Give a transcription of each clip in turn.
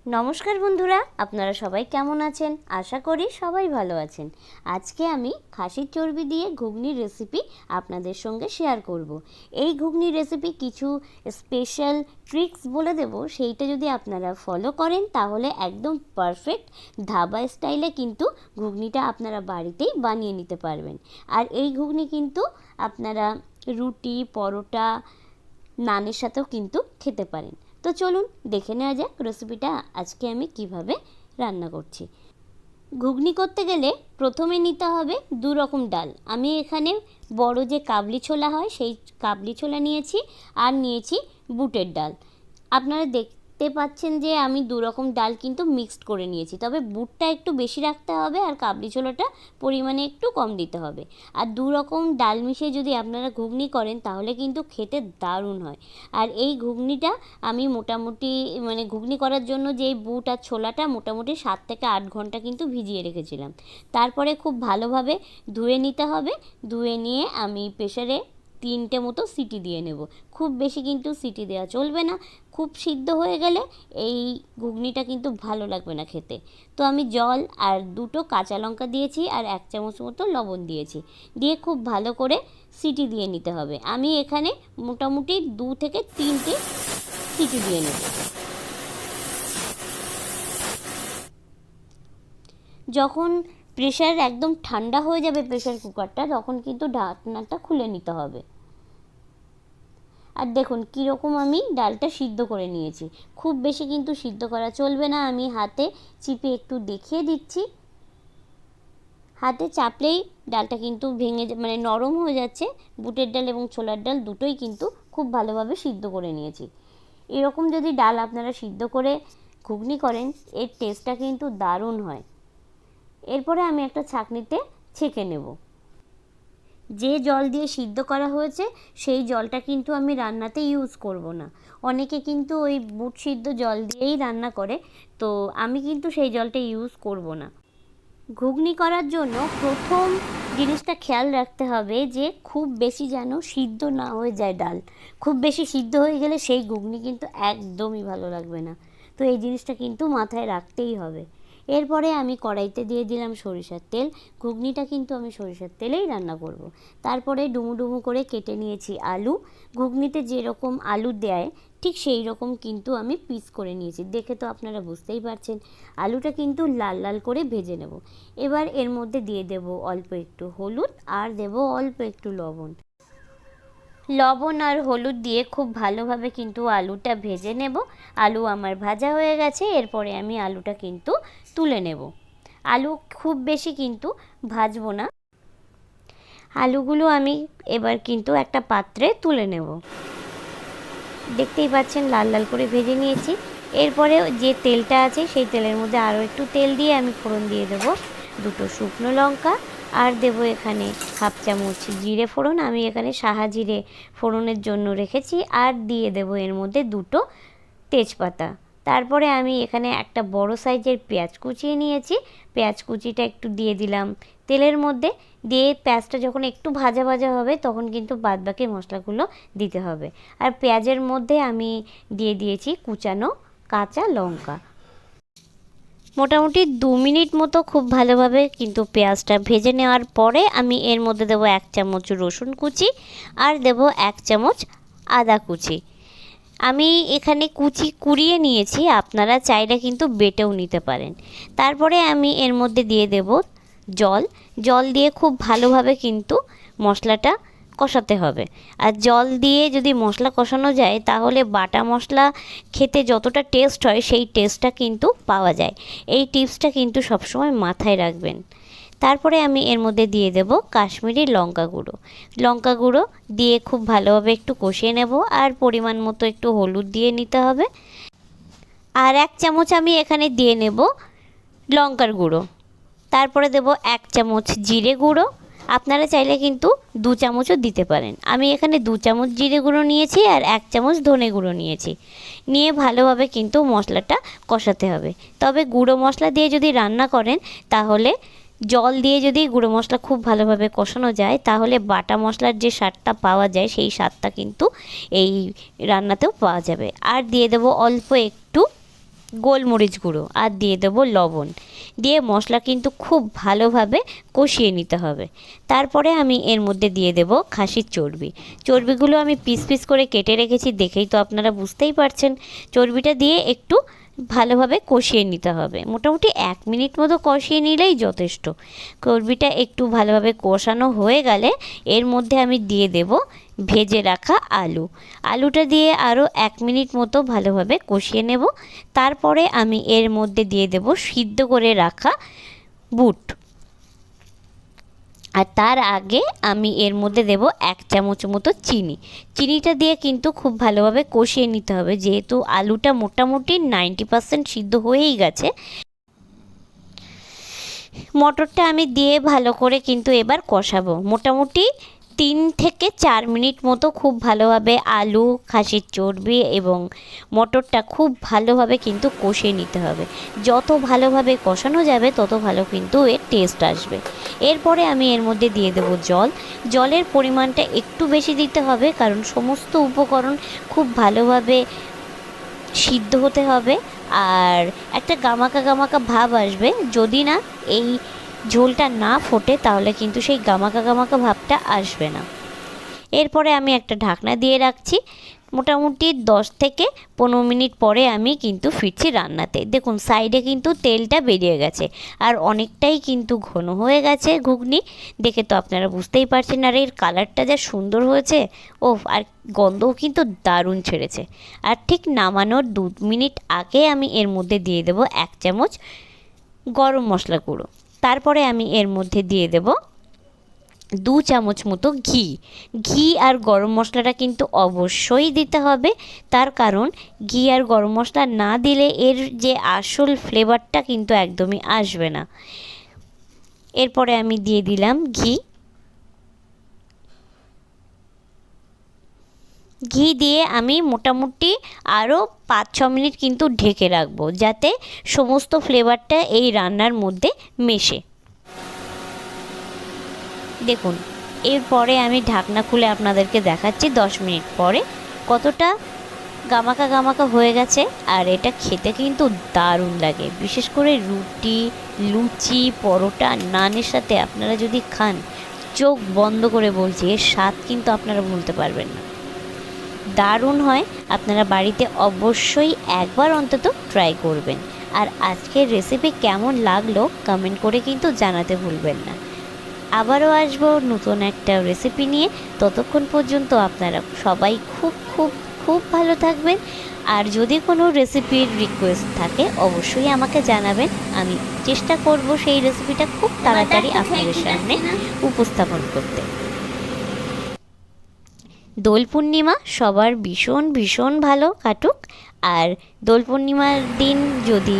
নমস্কার বন্ধুরা, আপনারা সবাই কেমন আছেন? আশা করি সবাই ভালো আছেন। আজকে আমি খাসির চর্বি দিয়ে ঘুগনির রেসিপি আপনাদের সঙ্গে শেয়ার করব। এই ঘুগনির রেসিপি কিছু স্পেশাল ট্রিক্স বলে দেব, সেইটা যদি আপনারা ফলো করেন তাহলে একদম পারফেক্ট ধাবা স্টাইলে কিন্তু ঘুগনিটা আপনারা বাড়িতেই বানিয়ে নিতে পারবেন। আর এই ঘুগনি কিন্তু আপনারা রুটি, পরোটা, নানের সাথেও কিন্তু খেতে পারেন। তো চলুন দেখে নেওয়া যাক রেসিপিটা আজকে আমি কিভাবে রান্না করছি। ঘুগনি করতে গেলে প্রথমে নিতে হবে দু রকম ডাল। আমি এখানে বড় যে কাবলি ছোলা হয় সেই কাবলি ছোলা নিয়েছি, আর নিয়েছি বুটের ডাল। আপনারা দেখতে পাচ্ছেন যে আমি দু রকম ডাল কিন্তু মিক্সড করে নিয়েছি, তবে বুটটা একটু বেশি রাখতে হবে আর কাবলি ছোলাটা পরিমাণে একটু কম দিতে হবে। আর দু রকম ডাল মিশিয়ে যদি আপনারা ঘুগনি করেন তাহলে কিন্তু খেতে দারুণ হয়। আর এই ঘুগনিটা আমি মোটামুটি ঘুগনি করার জন্য যেই বুট আর ছোলাটা মোটামুটি 7 থেকে 8 ঘন্টা কিন্তু ভিজিয়ে রেখেছিলাম। তারপরে খুব ভালোভাবে ধুয়ে নিতে হবে। ধুয়ে নিয়ে আমি প্রেসারে 3টে মতো সিটি দিয়ে নেব। খুব বেশি কিন্তু সিটি দেওয়া চলবে না, খুব সিদ্ধ হয়ে গেলে এই ঘুগনিটা কিন্তু ভালো লাগবে না খেতে। তো আমি জল আর 2টো কাঁচা লঙ্কা দিয়েছি আর 1 চামচ মতো লবণ দিয়েছি, দিয়ে খুব ভালো করে সিটি দিয়ে নিতে হবে। আমি এখানে মোটামুটি 2 থেকে 3টে সিটি দিয়ে নেব। যখন প্রেশার একদম ঠান্ডা হয়ে যাবে প্রেশার কুকারটা, তখন কিন্তু ঢাকনাটা খুলে নিতে হবে। আর দেখুন কীরকম আমি ডালটা সিদ্ধ করে নিয়েছি। খুব বেশি কিন্তু সিদ্ধ করা চলবে না। আমি হাতে চিপে একটু দেখিয়ে দিচ্ছি। হাতে চাপলেই ডালটা কিন্তু ভেঙে নরম হয়ে যাচ্ছে। বুটের ডাল এবং ছোলার ডাল দুটোই কিন্তু খুব ভালোভাবে সিদ্ধ করে নিয়েছি। এরকম যদি ডাল আপনারা সিদ্ধ করে ঘুগনি করেন, এর টেস্টটা কিন্তু দারুণ হয়। এরপরে আমি একটা ছাঁকনিতে ছেঁকে নেব। যে জল দিয়ে সিদ্ধ করা হয়েছে সেই জলটা কিন্তু আমি রান্নাতে ইউজ করব না। অনেকে কিন্তু ওই বুট সিদ্ধ জল দিয়েই রান্না করে, তো আমি কিন্তু সেই জলটা ইউজ করব না। ঘুগনি করার জন্য প্রথম জিনিসটা খেয়াল রাখতে হবে যে খুব বেশি যেন সিদ্ধ না হয়ে যায় ডাল। খুব বেশি সিদ্ধ হয়ে গেলে সেই ঘুগনি কিন্তু একদমই ভালো লাগবে না। তো এই জিনিসটা কিন্তু মাথায় রাখতেই হবে। এরপরে আমি কড়াইতে দিয়ে দিলাম সরিষার তেল। ঘুগনিটা কিন্তু আমি সরিষার তেলেই রান্না করব। তারপরে ডুমু ডুমু করে কেটে নিয়েছি আলু। ঘুগনিতে যেরকম আলু দেয় ঠিক সেই রকম কিন্তু আমি পিস করে নিয়েছি। দেখে তো আপনারা বুঝতেই পারছেন। আলুটা কিন্তু লাল লাল করে ভেজে নেব। এবার এর মধ্যে দিয়ে দেব অল্প একটু হলুদ আর দেব অল্প একটু লবণ। লবণ আর হলুদ দিয়ে খুব ভালোভাবে কিন্তু আলুটা ভেজে নেব। আলু আমার ভাজা হয়ে গেছে। এরপরে আমি আলুটা কিন্তু তুলে নেব। আলু খুব বেশি কিন্তু ভাজবো না। আলুগুলো আমি এবার কিন্তু একটা পাত্রে তুলে নেব। দেখতেই পাচ্ছেন লাল লাল করে ভেজে নিয়েছি। এরপরে যে তেলটা আছে সেই তেলের মধ্যে আরও একটু তেল দিয়ে আমি ফোড়ন দিয়ে দেবো 2টো শুকনো লঙ্কা, আর দেব এখানে 1/2 চামচ জিরে ফোড়ন। আমি এখানে সাহা জিরে ফোড়নের জন্য রেখেছি। আর দিয়ে দেব এর মধ্যে 2টো তেজপাতা। তারপরে আমি এখানে একটা বড় সাইজের পেঁয়াজ কুচিয়ে নিয়েছি। পেঁয়াজ কুচিটা একটু দিয়ে দিলাম তেলের মধ্যে। দিয়ে পেঁয়াজটা যখন একটু ভাজা ভাজা হবে তখন কিন্তু বাদবাকি মশলাগুলো দিতে হবে। আর পেঁয়াজের মধ্যে আমি দিয়ে দিয়েছি কুচানো কাঁচা লঙ্কা। মোটামুটি 2 মিনিট মতো খুব ভালোভাবে কিন্তু পেঁয়াজটা ভেজে নেওয়ার পরে আমি এর মধ্যে দেবো 1 চামচ রসুন কুচি আর দেবো 1 চামচ আদা কুচি। আমি এখানে কুচি কুড়িয়ে নিয়েছি, আপনারা চাইলে কিন্তু বেটেও নিতে পারেন। তারপরে আমি এর মধ্যে দিয়ে দেব জল দিয়ে খুব ভালোভাবে কিন্তু মশলাটা কষাতে হবে। আর জল দিয়ে যদি মশলা কষানো যায় তাহলে বাটা মশলা খেতে যতটা টেস্ট হয় সেই টেস্টটা কিন্তু পাওয়া যায়। এই টিপসটা কিন্তু সবসময় মাথায় রাখবেন। তারপরে আমি এর মধ্যে দিয়ে দেব কাশ্মীরি লঙ্কা গুঁড়ো দিয়ে খুব ভালোভাবে একটু কষিয়ে নেব। আর পরিমাণ মতো একটু হলুদ দিয়ে নিতে হবে। আর 1 চামচ আমি এখানে দিয়ে নেব লঙ্কার গুঁড়ো। তারপরে দেব 1 চামচ জিরে গুঁড়ো। আপনারা চাইলে কিন্তু 2 চামচও দিতে পারেন। আমি এখানে 2 চামচ জিরে গুঁড়ো নিয়েছি আর 1 চামচ ধনে গুঁড়ো নিয়েছি। নিয়ে ভালোভাবে কিন্তু মশলাটা কষাতে হবে। তবে গুঁড়ো মশলা দিয়ে যদি রান্না করেন তাহলে জল দিয়ে যদি গুঁড়ো মশলা খুব ভালোভাবে কষানো যায় তাহলে বাটা মশলার যে স্বাদটা পাওয়া যায় সেই স্বাদটা কিন্তু এই রান্নাতেও পাওয়া যাবে। আর দিয়ে দেবো অল্প একটু গোলমরিচ গুঁড়ো আর দিয়ে দেবো লবণ, দিয়ে মশলা কিন্তু খুব ভালোভাবে কষিয়ে নিতে হবে। তারপরে আমি এর মধ্যে দিয়ে দেব খাসির চর্বি। চর্বিগুলো আমি পিস পিস করে কেটে রেখেছি, দেখেই তো আপনারা বুঝতেই পারছেন। চর্বিটা দিয়ে একটু ভালোভাবে কষিয়ে নিতে হবে, মোটামুটি 1 মিনিট মতো কষিয়ে নিলেই যথেষ্ট। চর্বিটা একটু ভালোভাবে কষানো হয়ে গেলে এর মধ্যে আমি দিয়ে দেব ভেজে রাখা আলুটা দিয়ে আরও 1 মিনিট মতো ভালোভাবে কষিয়ে নেব। তারপরে আমি এর মধ্যে দিয়ে দেব সিদ্ধ করে রাখা বুট, আর তার আগে আমি এর মধ্যে দেব 1 চামচ মতো চিনিটা দিয়ে কিন্তু খুব ভালোভাবে কষিয়ে নিতে হবে, যেহেতু আলুটা মোটামুটি 90% সিদ্ধ হয়েই গেছে। মটরটা আমি দিয়ে ভালো করে কিন্তু এবার কষাবো, মোটামুটি 3 থেকে 4 মিনিট মতো খুব ভালোভাবে আলু, খাসির চর্বি এবং মটরটা খুব ভালোভাবে কিন্তু কষিয়ে নিতে হবে। যত ভালোভাবে কষানো যাবে তত ভালো কিন্তু এর টেস্ট আসবে। এরপরে আমি এর মধ্যে দিয়ে দেব জলের পরিমাণটা একটু বেশি দিতে হবে, কারণ সমস্ত উপকরণ খুব ভালোভাবে সিদ্ধ হতে হবে, আর একটা গামাকা ভাব আসবে। যদি না এই ঝোলটা না ফোটে তাহলে কিন্তু সেই গামাকা ভাবটা আসবে না। এরপরে আমি একটা ঢাকনা দিয়ে রাখছি, মোটামুটি 10 থেকে 15 মিনিট পরে আমি কিন্তু ফিরছি রান্নাতে। দেখুন সাইডে কিন্তু তেলটা বেরিয়ে গেছে, আর অনেকটাই কিন্তু ঘন হয়ে গেছে ঘুগনি, দেখে তো আপনারা বুঝতেই পারছেন। আর এর কালারটা যা সুন্দর হয়েছে, ও আর গন্ধও কিন্তু দারুণ ছেড়েছে। আর ঠিক নামানোর 2 মিনিট আগে আমি এর মধ্যে দিয়ে দেব 1 চামচ গরম মশলা গুঁড়ো। তারপরে আমি এর মধ্যে দিয়ে দেব 2 চামচ মতো ঘি আর গরম মশলাটা কিন্তু অবশ্যই দিতে হবে, তার কারণ ঘি আর গরম মশলা না দিলে এর যে আসল ফ্লেভারটা কিন্তু একদমই আসবে না। এরপরে আমি দিয়ে দিলাম ঘি দিয়ে আমি মোটামুটি আরও 5-6 মিনিট কিন্তু ঢেকে রাখবো, যাতে সমস্ত ফ্লেভারটা এই রান্নার মধ্যে মেশে। দেখুন এরপরে আমি ঢাকনা খুলে আপনাদেরকে দেখাচ্ছি 10 মিনিট পরে কতটা গামাকা হয়ে গেছে। আর এটা খেতে কিন্তু দারুণ লাগে, বিশেষ করে রুটি, লুচি, পরোটা, নানের সাথে আপনারা যদি খান, চোখ বন্ধ করে বলছি, এর স্বাদ কিন্তু আপনারা ভুলতে পারবেন না। দারুণ হয়, আপনারা বাড়িতে অবশ্যই একবার অন্তত ট্রাই করবেন। আর আজকের রেসিপি কেমন লাগলো কমেন্ট করে কিন্তু জানাতে ভুলবেন না। আবারও আসবো নতুন একটা রেসিপি নিয়ে, ততক্ষণ পর্যন্ত আপনারা সবাই খুব ভালো থাকবেন। আর যদি কোনো রেসিপির রিকোয়েস্ট থাকে অবশ্যই আমাকে জানাবেন, আমি চেষ্টা করব সেই রেসিপিটা খুব তাড়াতাড়ি আপনাদের সামনে উপস্থাপন করতে। দোল পূর্ণিমা সবার ভীষণ ভালো কাটুক। আর দোল পূর্ণিমার দিন যদি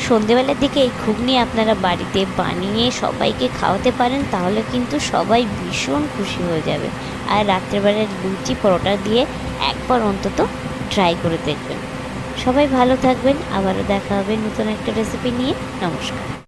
সন্ধেবেলার দিকে এই ঘুগনি আপনারা বাড়িতে বানিয়ে সবাইকে খাওয়াতে পারেন, তাহলে কিন্তু সবাই ভীষণ খুশি হয়ে যাবে। আর রাত্রেবেলার লুচি পরোটা দিয়ে একবার অন্তত ট্রাই করে দেখবেন। সবাই ভালো থাকবেন, আবারও দেখা হবে নতুন একটা রেসিপি নিয়ে। নমস্কার।